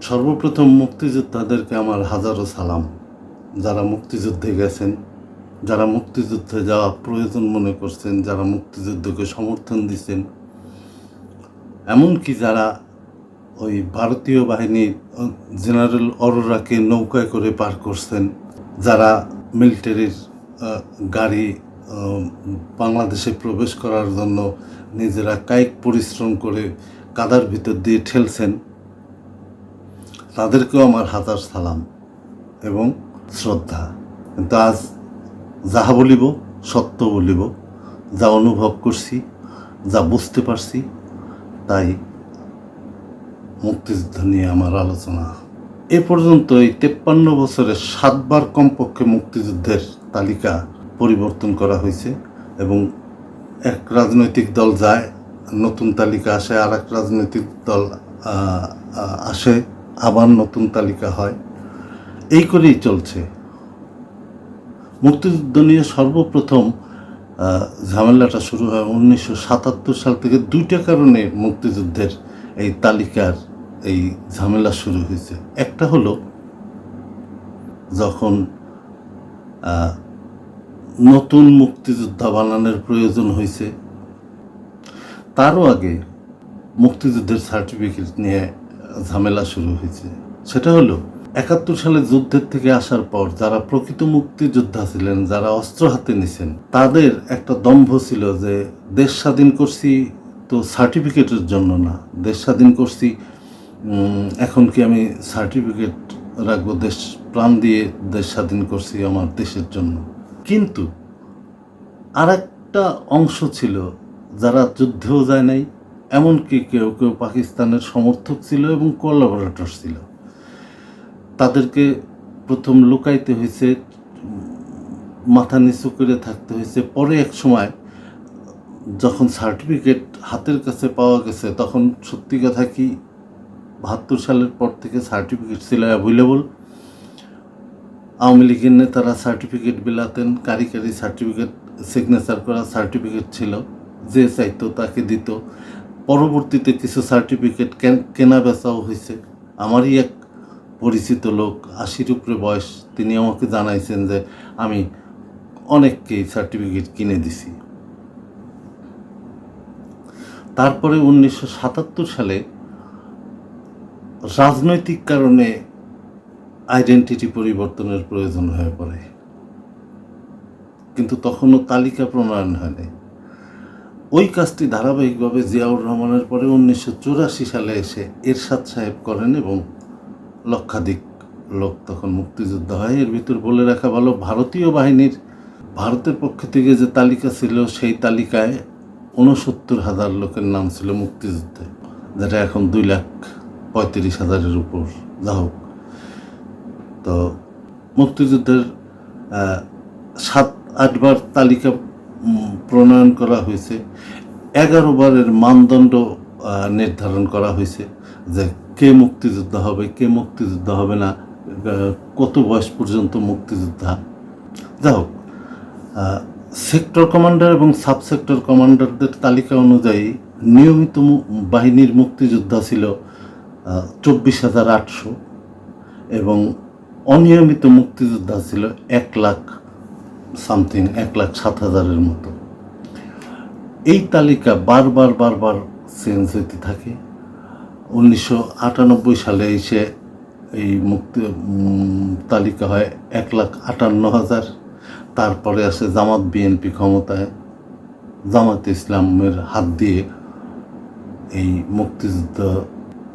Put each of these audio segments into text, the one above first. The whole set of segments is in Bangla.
সর্বপ্রথম মুক্তিযোদ্ধাদেরকে আমার হাজারো সালাম। যারা মুক্তিযুদ্ধে গেছেন, যারা মুক্তিযুদ্ধে যাওয়া প্রয়োজন মনে করছেন, যারা মুক্তিযুদ্ধকে সমর্থন দিচ্ছেন, এমনকি যারা ওই ভারতীয় বাহিনীর জেনারেল অরোরাকে নৌকায় করে পার করছেন, যারা মিলিটারির গাড়ি বাংলাদেশে প্রবেশ করার জন্য নিজেরা কায়িক পরিশ্রম করে কাদার ভিতর দিয়ে ঠেলছেন, তাদেরকেও আমার হাজার সালাম এবং শ্রদ্ধা। কিন্তু আজ যাহা বলিব সত্য বলিব, যা অনুভব করছি, যা বুঝতে পারছি, তাই মুক্তিযুদ্ধ নিয়ে আমার আলোচনা। এ পর্যন্ত এই 53 বছরে 7 বার কমপক্ষে মুক্তিযুদ্ধের তালিকা পরিবর্তন করা হয়েছে এবং এক রাজনৈতিক দল যায়, নতুন তালিকা আসে, আর এক রাজনৈতিক দল আসে, আবার নতুন তালিকা হয়, এই করেই চলছে। মুক্তিযুদ্ধ নিয়ে সর্বপ্রথম ঝামেলাটা শুরু হয় 1977 সাল থেকে। 2টা কারণে মুক্তিযুদ্ধের এই তালিকার এই ঝামেলা শুরু হয়েছে। একটা হলো যখন নতুন মুক্তিযোদ্ধা বানানোর প্রয়োজন হয়েছে, তারও আগে মুক্তিযুদ্ধের সার্টিফিকেট নিয়ে ঝামেলা শুরু হয়েছে। সেটা হলো 71 সালে যুদ্ধের থেকে আসার পর যারা প্রকৃত মুক্তিযোদ্ধা ছিলেন, যারা অস্ত্র হাতে নিছেন, তাদের একটা দম্ভ ছিল যে দেশ স্বাধীন করছি তো সার্টিফিকেটের জন্য না, দেশ স্বাধীন করছি এখন কি আমি সার্টিফিকেট রাখবো, দেশ প্রাণ দিয়ে দেশ স্বাধীন করছি আমার দেশের জন্য। কিন্তু আর একটা অংশ ছিল যারা যুদ্ধেও যায় নাই, এমনকি কেউ কেউ পাকিস্তানের সমর্থক ছিল এবং কোলাবোরেটর ছিল। তাদেরকে প্রথম লুকাইতে হয়েছে, মাথা নিচু করে থাকতে হয়েছে। পরে এক সময় যখন সার্টিফিকেট হাতের কাছে পাওয়া গেছে, তখন সত্যি কথা কি 72 সালের পর থেকে সার্টিফিকেট ছিল অ্যাভেলেবল। আওয়ামী লীগের নেতারা সার্টিফিকেট বিলাতেন, কারি সার্টিফিকেট, সিগনেচার করা সার্টিফিকেট ছিল, যে চাইতো তাকে দিত। পরবর্তীতে কিছু সার্টিফিকেট কেনা বেচাও হয়েছে। আমারই এক পরিচিত লোক, 80-র উপরে বয়স, তিনি আমাকে জানাইছেন যে আমি অনেককেই সার্টিফিকেট কিনে দিছি। তারপরে 1977 সালে রাজনৈতিক কারণে আইডেন্টিটি পরিবর্তনের প্রয়োজন হয়ে পড়ে, কিন্তু তখনও তালিকা প্রণয়ন হয়নি। ওই কাজটি ধারাবাহিকভাবে জিয়াউর রহমানের পরে 1984 সালে এসে এরশাদ সাহেব করেন এবং লক্ষাধিক লোক তখন মুক্তিযোদ্ধা হয়। এর ভিতর বলে রাখা ভালো, ভারতীয় বাহিনীর ভারতের পক্ষ থেকে যে তালিকা ছিল, সেই তালিকায় 69,000 লোকের নাম ছিল মুক্তিযুদ্ধে, যেটা এখন 2,35,000-এর উপর। যা হোক, তো মুক্তিযুদ্ধের 7-8 বার তালিকা প্রণয়ন করা হয়েছে। 11 বারের মানদণ্ড নির্ধারণ করা হয়েছে যে কে মুক্তিযোদ্ধা হবে, কে মুক্তিযোদ্ধা হবে না, কত বয়স পর্যন্ত মুক্তিযোদ্ধা। যা হোক, সেক্টর কমান্ডার এবং সাবসেক্টর কমান্ডারদের তালিকা অনুযায়ী নিয়মিত বাহিনীর মুক্তিযোদ্ধা ছিল 24,800 এবং অনিয়মিত মুক্তিযোদ্ধা ছিল 1,07,000-এর মতো। এই তালিকা বারবার চেঞ্জ হইতে থাকে। 1998 সালে এসে এই তালিকা হয় 1,58,000। তারপরে আসে জামাত বিএনপি ক্ষমতায়, জামাত ইসলামের হাত দিয়ে এই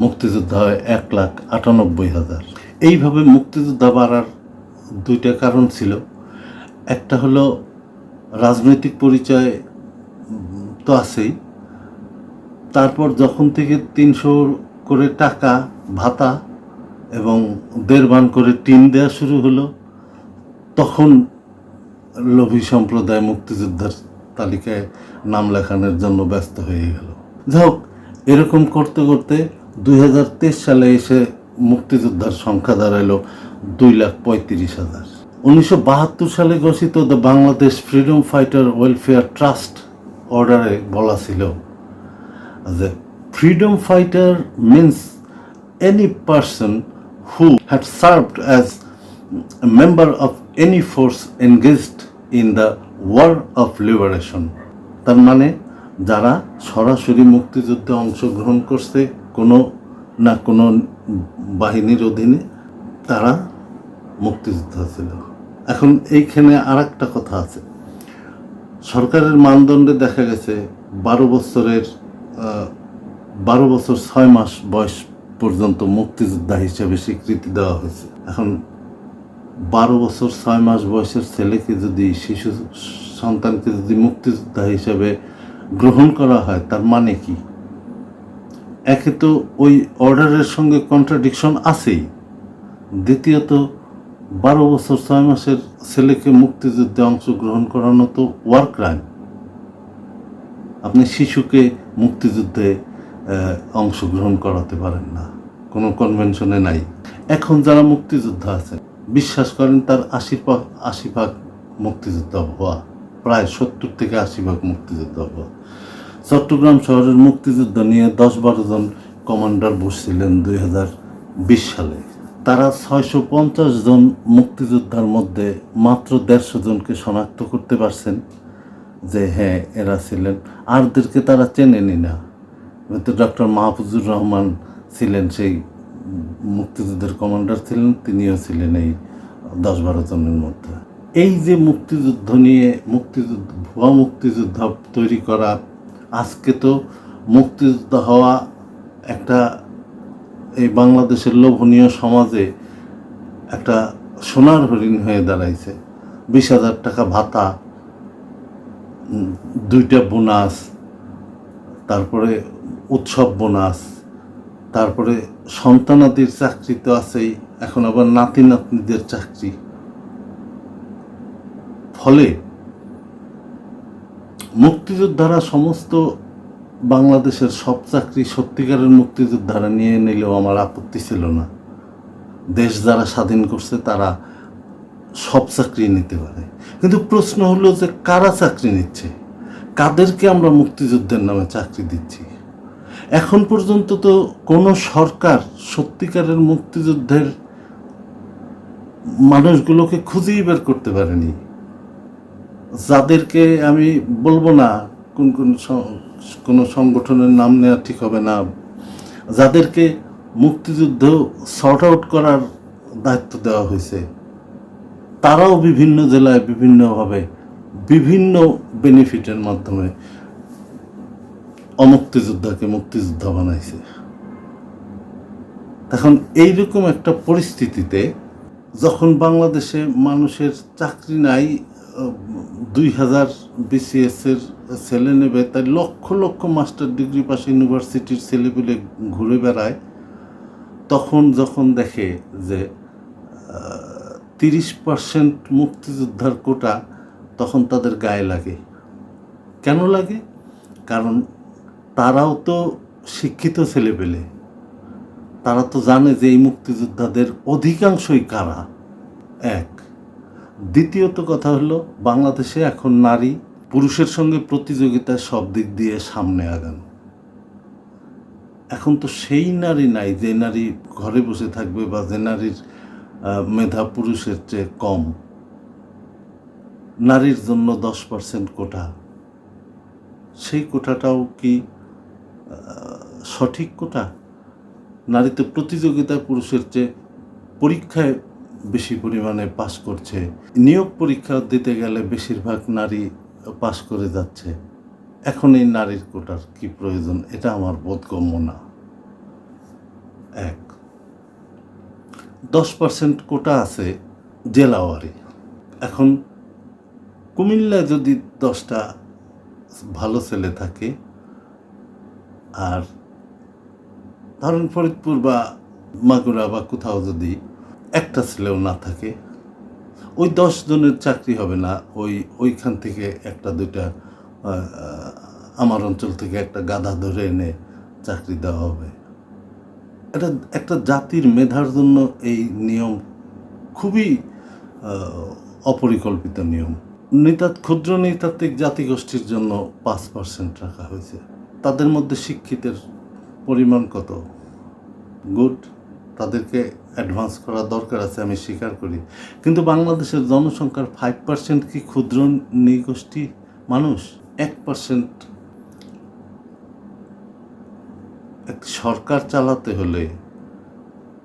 মুক্তিযোদ্ধা হয় 1,98,000। এইভাবে মুক্তিযোদ্ধা বাড়ার 2টা কারণ ছিল। একটা হলো রাজনৈতিক পরিচয় তো আছেই, তারপর যখন থেকে 300 করে টাকা ভাতা এবং 1.5 ভান করে টিন দেওয়া শুরু হলো, তখন লোভী সম্প্রদায় মুক্তিযোদ্ধার তালিকায় নাম লেখানোর জন্য ব্যস্ত হয়ে গেল। যাই হোক, এরকম করতে করতে 2023 সালে এসে মুক্তিযোদ্ধার সংখ্যা দাঁড়ালো 2,35,000। 1972 সালে ঘোষিত the Bangladesh freedom fighter welfare trust অর্ডারে বলা ছিল যে freedom fighter means any person who had served as a member of any force engaged in the war of liberation. তার মানে যারা সরাসরি মুক্তিযুদ্ধে অংশগ্রহণ করছে কোনো না কোনো বাহিনীর অধীনে, তারা মুক্তিযোদ্ধা ছিল। এখন এইখানে আর একটা কথা আছে, সরকারের মানদণ্ডে দেখা গেছে 12 বছর 6 মাস বয়স পর্যন্ত মুক্তিযোদ্ধা হিসেবে স্বীকৃতি দেওয়া হয়েছে। এখন 12 বছর 6 মাস বয়সের ছেলেকে যদি, শিশু সন্তানকে যদি মুক্তিযোদ্ধা হিসেবে গ্রহণ করা হয়, তার মানে কি? একে তো ওই অর্ডারের সঙ্গে কন্ট্রাডিকশন আছেই, দ্বিতীয়ত 12 বছর 6 মাসের ছেলেকে মুক্তিযুদ্ধে অংশগ্রহণ করানো তো ওয়ার ক্রাইম। আপনি শিশুকে মুক্তিযুদ্ধে অংশগ্রহণ করাতে পারেন না, কোনো কনভেনশনে নাই। এখন যারা মুক্তিযোদ্ধা আছে বিশ্বাস করেন তার 80% মুক্তিযোদ্ধা হওয়া, প্রায় 70 থেকে 80% মুক্তিযোদ্ধা হওয়া। চট্টগ্রাম শহরের মুক্তিযুদ্ধ নিয়ে 10-12 জন কমান্ডার বসছিলেন 2020 সালে। তারা 650 জন মুক্তিযোদ্ধার মধ্যে মাত্র 150 জনকে শনাক্ত করতে পারছেন যে হ্যাঁ এরা ছিলেন, আরদেরকে তারা চেনেনি না। ডক্টর মাহফুজুর রহমান ছিলেন সেই মুক্তিযুদ্ধের কমান্ডার ছিলেন, তিনিও ছিলেন এই 10-12 জনের মধ্যে। এই যে মুক্তিযুদ্ধ নিয়ে ভুয়া মুক্তিযোদ্ধা তৈরি করা, আজকে তো মুক্তিযুদ্ধ হওয়া একটা এই বাংলাদেশের লোভনীয় সমাজে একটা সোনার হরিণ হয়ে দাঁড়াইছে। 20,000 টাকা ভাতা, 2টা বোনাস, তারপরে উৎসব বোনাস, তারপরে সন্তানাদির চাকরি তো আছেই, এখন আবার নাতি নাতনিদের চাকরি। ফলে মুক্তিযোদ্ধারা সমস্ত বাংলাদেশের সব চাকরি সত্যিকারের মুক্তিযোদ্ধারা নিয়ে নিলেও আমার আপত্তি ছিল না। দেশ যারা স্বাধীন করছে তারা সব চাকরি নিতে পারে, কিন্তু প্রশ্ন হলো যে কারা চাকরি নিচ্ছে, কাদেরকে আমরা মুক্তিযুদ্ধের নামে চাকরি দিচ্ছি। এখন পর্যন্ত তো কোনো সরকার সত্যিকারের মুক্তিযুদ্ধের মানুষগুলোকে খুঁজেই বের করতে পারেনি। যাদেরকে আমি বলবো না কোনো সংগঠনের নাম নেওয়া ঠিক হবে না, যাদেরকে মুক্তিযুদ্ধ সর্ট আউট করার দায়িত্ব দেওয়া হয়েছে, তারাও বিভিন্ন জেলায় বিভিন্নভাবে বিভিন্ন বেনিফিটের মাধ্যমে অমুক্তিযোদ্ধাকে মুক্তিযোদ্ধা বানাইছে। এখন এইরকম একটা পরিস্থিতিতে যখন বাংলাদেশে মানুষের চাকরি নাই, 2000 BCS-এর ছেলে নেবে, তাই lakh lakh master degree pass ইউনিভার্সিটির ছেলেগুলো ঘুরে বেড়ায়, তখন যখন দেখে যে 30% মুক্তিযোদ্ধার কোটা, তখন তাদের গায়ে লাগে। কেন লাগে? কারণ তারাও তো শিক্ষিত ছেলেপেলে, তারা তো জানে যে এই মুক্তিযোদ্ধাদের অধিকাংশই কারা। এক, দ্বিতীয়ত কথা হলো বাংলাদেশে এখন নারী পুরুষের সঙ্গে প্রতিযোগিতায় সব দিক দিয়ে সামনে আগান। এখন তো সেই নারী নাই যে নারী ঘরে বসে থাকবে বা যে নারীর মেধা পুরুষের চেয়ে কম। নারীর জন্য 10% কোটা, সেই কোটাটাও কি সঠিক কোটা? নারী তো প্রতিযোগিতায় পুরুষের চেয়ে পরীক্ষায় বেশি পরিমাণে পাস করছে, নিয়োগ পরীক্ষা দিতে গেলে বেশিরভাগ নারী পাস করে যাচ্ছে। এখন এই নারীর কোটার কি প্রয়োজন? এটা আমার বোধগম্য না। 10% কোটা আছে জেলাওয়ারি। এখন কুমিল্লায় যদি 10টা ভালো ছেলে থাকে, আর ধরুন ফরিদপুর বা মাগুরা বা কোথাও যদি একটা ছেলেও না থাকে, ওই 10 জনের চাকরি হবে না। ওইখান থেকে একটা দুইটা আমার অঞ্চল থেকে একটা গাধা ধরে এনে চাকরি দেওয়া হবে। এটা একটা জাতির মেধার জন্য এই নিয়ম খুবই অপরিকল্পিত নিয়ম। ক্ষুদ্র নৃতাত্ত্বিক জাতিগোষ্ঠীর জন্য 5% রাখা হয়েছে। তাদের মধ্যে শিক্ষিতের পরিমাণ কত? গুড, তাদেরকে অ্যাডভান্স করা দরকার আছে, আমি স্বীকার করি। কিন্তু বাংলাদেশের জনসংখ্যার 5% কি ক্ষুদ্র নৃগোষ্ঠী মানুষ? 1%। এক সরকার চালাতে হলে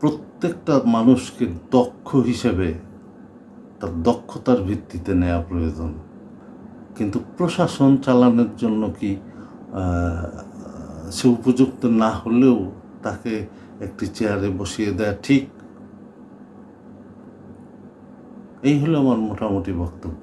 প্রত্যেকটা মানুষকে দক্ষ হিসেবে তার দক্ষতার ভিত্তিতে নেওয়া প্রয়োজন। কিন্তু প্রশাসন চালানোর জন্য কি সে উপযুক্ত না হলেও তাকে একটি চেয়ারে বসিয়ে দেয়া ঠিক? এই হলো আমার মোটামুটি বক্তব্য।